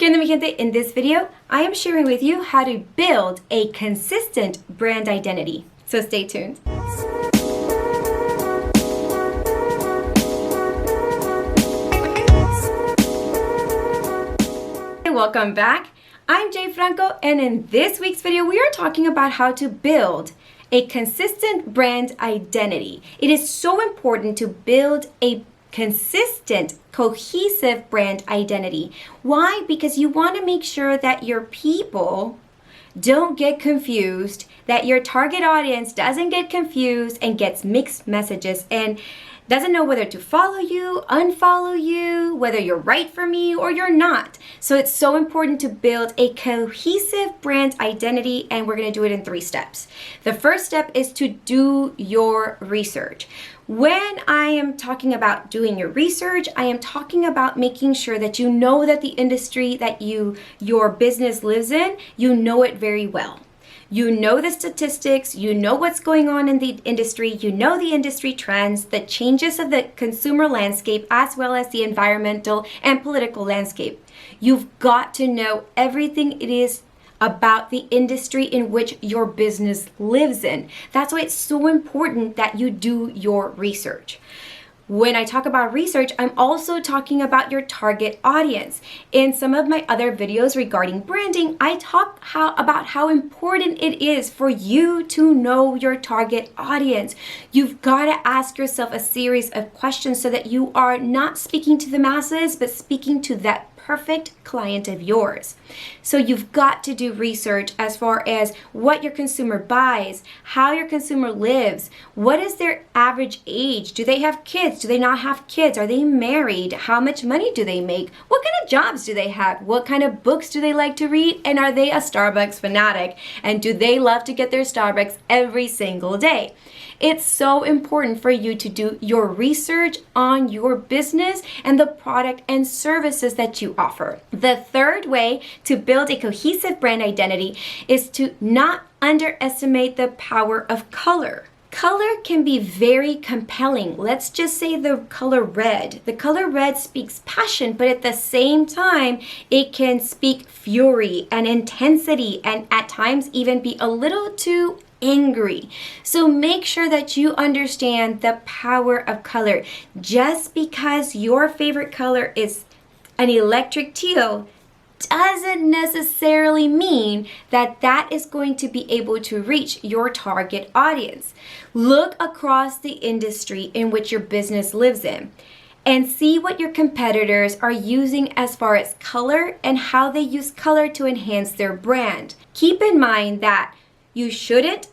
¿Qué onda, mi gente? In this video, I am sharing with you how to build a consistent brand identity. So stay tuned. Welcome back. I'm Jay Franco, and in this week's video, we are talking about how to build a consistent brand identity. It is so important to build a consistent, cohesive brand identity. Why? Because you want to make sure that your people don't get confused, that your target audience doesn't get confused and gets mixed messages and doesn't know whether to follow you, unfollow you, whether you're right for me or you're not. So it's so important to build a cohesive brand identity, and we're going to do it in 3 steps. The first step is to do your research. When I am talking about doing your research, I am talking about making sure that you know that the industry that your business lives in, you know it very well. You know the statistics, you know what's going on in the industry, you know the industry trends, the changes of the consumer landscape, as well as the environmental and political landscape. You've got to know everything it is about the industry in which your business lives in. That's why it's so important that you do your research. When I talk about research, I'm also talking about your target audience. In some of my other videos regarding branding, I talk about how important it is for you to know your target audience. You've got to ask yourself a series of questions so that you are not speaking to the masses, but speaking to that perfect client of yours. So you've got to do research as far as what your consumer buys, how your consumer lives, what is their average age, do they have kids, do they not have kids, are they married, how much money do they make, what kind of jobs do they have, what kind of books do they like to read, and are they a Starbucks fanatic, and do they love to get their Starbucks every single day? It's so important for you to do your research on your business and the product and services that you offer. The third way to build a cohesive brand identity is to not underestimate the power of color. Color can be very compelling. Let's just say the color red. The color red speaks passion, but at the same time, it can speak fury and intensity and at times even be a little too angry. So make sure that you understand the power of color. Just because your favorite color is an electric teal doesn't necessarily mean that that is going to be able to reach your target audience. Look across the industry in which your business lives in and see what your competitors are using as far as color and how they use color to enhance their brand. Keep in mind that you shouldn't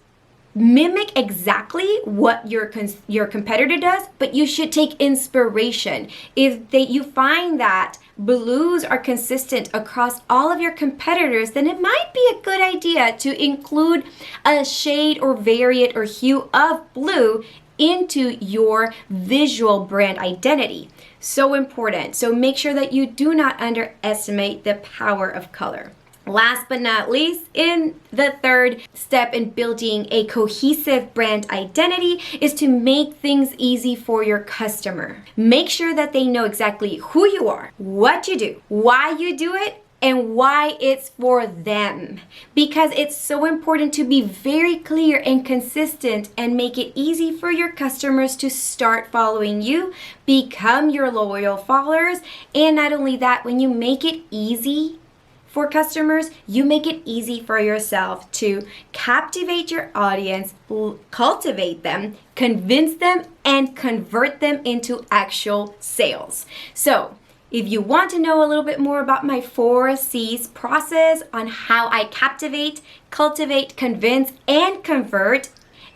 mimic exactly what your competitor does, but you should take inspiration. If you find that blues are consistent across all of your competitors, then it might be a good idea to include a shade or variant or hue of blue into your visual brand identity. So important. So make sure that you do not underestimate the power of color. Last but not least, in the third step in building a cohesive brand identity is to make things easy for your customer. Make sure that they know exactly who you are, what you do, why you do it, and why it's for them. Because it's so important to be very clear and consistent and make it easy for your customers to start following you, become your loyal followers, and not only that, when you make it easy for customers, you make it easy for yourself to captivate your audience, cultivate them, convince them, and convert them into actual sales. So if you want to know a little bit more about my 4 C's process on how I captivate, cultivate, convince, and convert,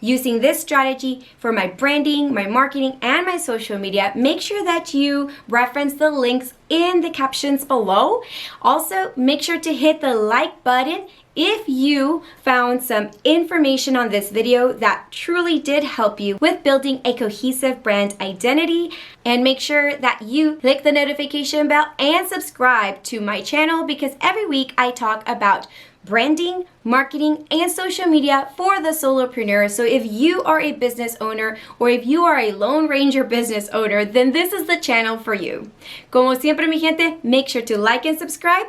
using this strategy for my branding, my marketing, and my social media, make sure that you reference the links in the captions below. Also, make sure to hit the like button if you found some information on this video that truly did help you with building a cohesive brand identity. And make sure that you click the notification bell and subscribe to my channel, because every week I talk about branding, marketing, and social media for the solopreneur. So if you are a business owner or if you are a Lone Ranger business owner, then this is the channel for you. Como siempre, mi gente, make sure to like and subscribe,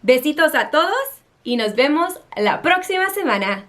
Besitos a todos y nos vemos la próxima semana.